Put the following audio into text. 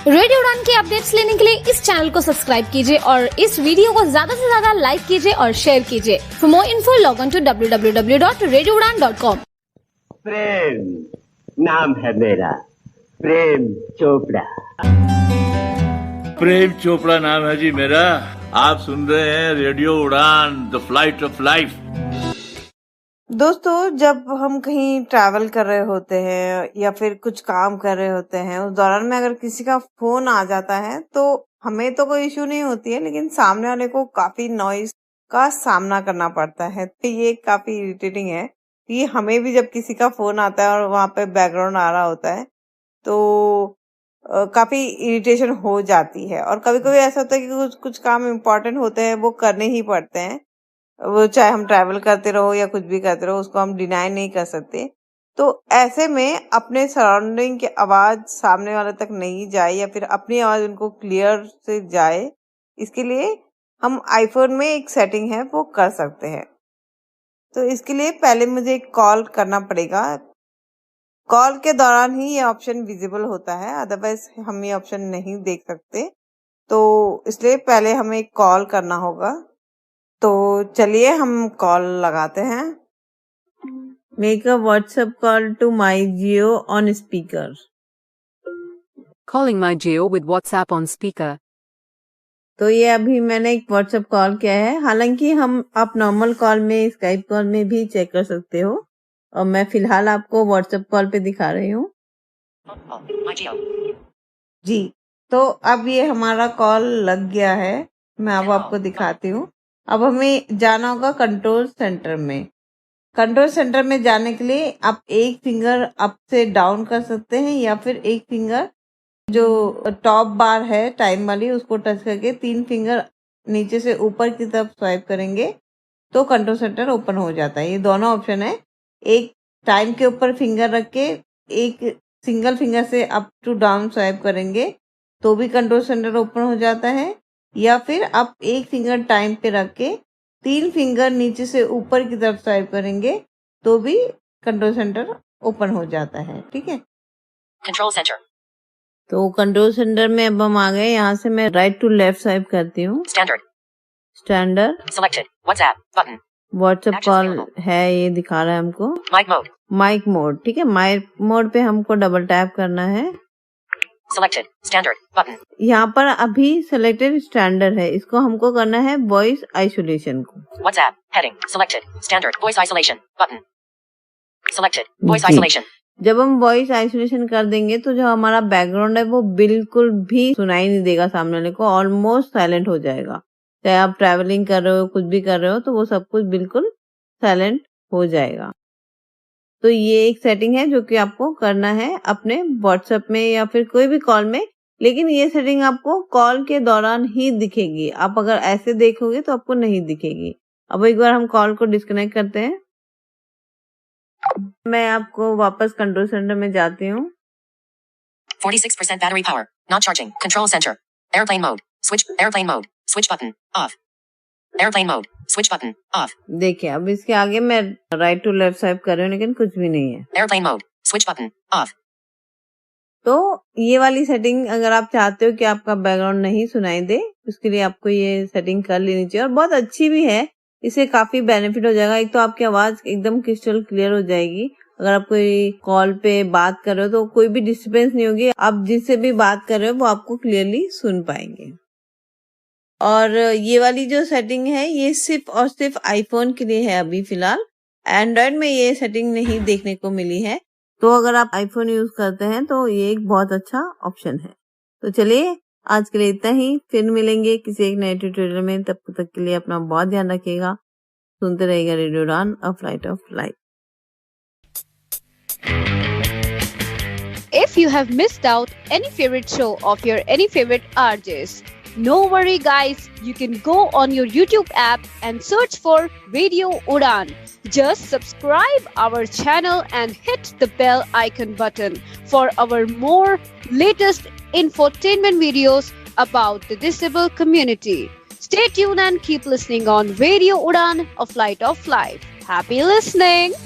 Radio उड़ान के updates लेने के लिए इस चैनल को सब्सक्राइब कीजिए और इस वीडियो को ज्यादा से ज्यादा लाइक कीजिए और शेयर कीजिए। For more info log on to www.radioudan.com। Prem नाम है मेरा, प्रेम चोपड़ा। प्रेम चोपड़ा नाम है जी मेरा। आप सुन रहे हैं रेडियो उड़ान, द फ्लाइट ऑफ लाइफ। दोस्तों, जब हम कहीं ट्रैवल कर रहे होते हैं या फिर कुछ काम कर रहे होते हैं, उस दौरान में अगर किसी का फोन आ जाता है तो हमें तो कोई इश्यू नहीं होती है, लेकिन सामने वाले को काफी नॉइज का सामना करना पड़ता है। तो ये काफी इरिटेटिंग है। ये हमें भी जब किसी का फोन आता है और वहां पे बैकग्राउंड आ रहा होता है तो काफी इरिटेशन हो जाती है। और कभी कभी ऐसा होता है कि कुछ काम इम्पोर्टेंट होते हैं, वो करने ही पड़ते हैं। वो चाहे हम ट्रैवल करते रहो या कुछ भी करते रहो, उसको हम डिनाई नहीं कर सकते। तो ऐसे में अपने सराउंडिंग की आवाज सामने वाले तक नहीं जाए या फिर अपनी आवाज उनको क्लियर से जाए, इसके लिए हम आईफोन में एक सेटिंग है वो कर सकते हैं। तो इसके लिए पहले मुझे कॉल करना पड़ेगा। कॉल के दौरान ही ये ऑप्शन विजिबल होता है, अदरवाइज हम ये ऑप्शन नहीं देख सकते। तो इसलिए पहले हमें कॉल करना होगा। तो चलिए हम कॉल लगाते हैं। Make a WhatsApp call to my Jio on speaker. Calling my Jio with WhatsApp on speaker. तो ये अभी मैंने एक व्हाट्सएप कॉल किया है। हालांकि आप नॉर्मल कॉल में, स्काइप कॉल में भी चेक कर सकते हो, और मैं फिलहाल आपको व्हाट्सएप कॉल पे दिखा रही हूँ जी। तो अब ये हमारा कॉल लग गया है। मैं अब आपको दिखाती हूँ। अब हमें जाना होगा कंट्रोल सेंटर में। कंट्रोल सेंटर में जाने के लिए आप एक फिंगर अप से डाउन कर सकते हैं या फिर एक फिंगर जो टॉप बार है टाइम वाली, उसको टच करके 3 फिंगर नीचे से ऊपर की तरफ स्वाइप करेंगे तो कंट्रोल सेंटर ओपन हो जाता है। ये दोनों ऑप्शन है। एक टाइम के ऊपर फिंगर रख के एक सिंगल फिंगर से अप टू डाउन स्वाइप करेंगे तो भी कंट्रोल सेंटर ओपन हो जाता है, या फिर आप एक फिंगर टाइम पे रख के 3 फिंगर नीचे से ऊपर की तरफ स्वाइप करेंगे तो भी कंट्रोल सेंटर ओपन हो जाता है। ठीक है, Control center. तो कंट्रोल सेंटर में अब हम आ गए। यहाँ से मैं राइट टू लेफ्ट स्वाइप करती हूँ। Standard Selected. WhatsApp button. WhatsApp Actions call available. है, ये दिखा रहा है हमको। Mic mode. माइक मोड, ठीक है। माइक मोड पे हमको डबल टैप करना है। Selected. Standard button. यहाँ पर अभी सिलेक्टेड स्टैंडर्ड है, इसको हमको करना है वॉइस आइसोलेशन को। WhatsApp heading. Selected. Standard voice isolation button. Selected. Voice जी। isolation. जब हम वॉइस आइसोलेशन कर देंगे तो जो हमारा बैकग्राउंड है वो बिल्कुल भी सुनाई नहीं देगा सामने वाले को, ऑलमोस्ट साइलेंट हो जाएगा। चाहे आप ट्रैवलिंग कर रहे हो, कुछ भी कर रहे हो, तो वो सब कुछ बिल्कुल साइलेंट हो जाएगा। तो ये एक सेटिंग है जो कि आपको करना है अपने व्हाट्सएप में या फिर कोई भी कॉल में, लेकिन ये सेटिंग आपको कॉल के दौरान ही दिखेगी। आप अगर ऐसे देखोगे तो आपको नहीं दिखेगी। अब एक बार हम कॉल को डिस्कनेक्ट करते हैं। मैं आपको वापस कंट्रोल सेंटर में जाती हूँ। 46% battery power. Not charging. Control center. Airplane mode. Switch. Airplane mode. Switch button. Off. Airplane mode. Switch button. Off. देखिए, अब इसके आगे मैं राइट टू लेफ्ट स्वाइप कर रही हूँ, लेकिन कुछ भी नहीं है। Airplane mode. Switch button. Off. तो ये वाली सेटिंग अगर आप चाहते हो कि आपका बैकग्राउंड नहीं सुनाई दे, उसके लिए आपको ये सेटिंग कर लेनी चाहिए, और बहुत अच्छी भी है। इससे काफी बेनिफिट हो जाएगा। एक तो आपकी आवाज एकदम क्रिस्टल क्लियर हो जाएगी। अगर आप कोई कॉल पे बात कर रहे हो तो कोई भी डिस्टर्बेंस नहीं होगी। आप जिससे भी बात कर रहे हो वो आपको क्लियरली सुन पाएंगे। और ये वाली जो सेटिंग है ये सिर्फ और सिर्फ आईफोन के लिए है अभी फिलहाल। एंड्रॉइड में ये सेटिंग नहीं देखने को मिली है। तो अगर आप आईफोन यूज करते हैं तो ये एक बहुत अच्छा ऑप्शन है। तो चलिए, आज के लिए इतना ही। फिर मिलेंगे किसी एक नए ट्यूटोरियल में। तब तक के लिए अपना बहुत ध्यान रखिएगा। सुनते रहिएगा रेडियो उड़ान, a flight of life. If you have missed out any favorite show of your any favorite RJs, no worry guys, you can go on your YouTube app and search for Radio Udan. Just subscribe our channel and hit the bell icon button for our more latest infotainment videos about the disabled community. Stay tuned and keep listening on Radio Udan, a flight of life. Happy listening!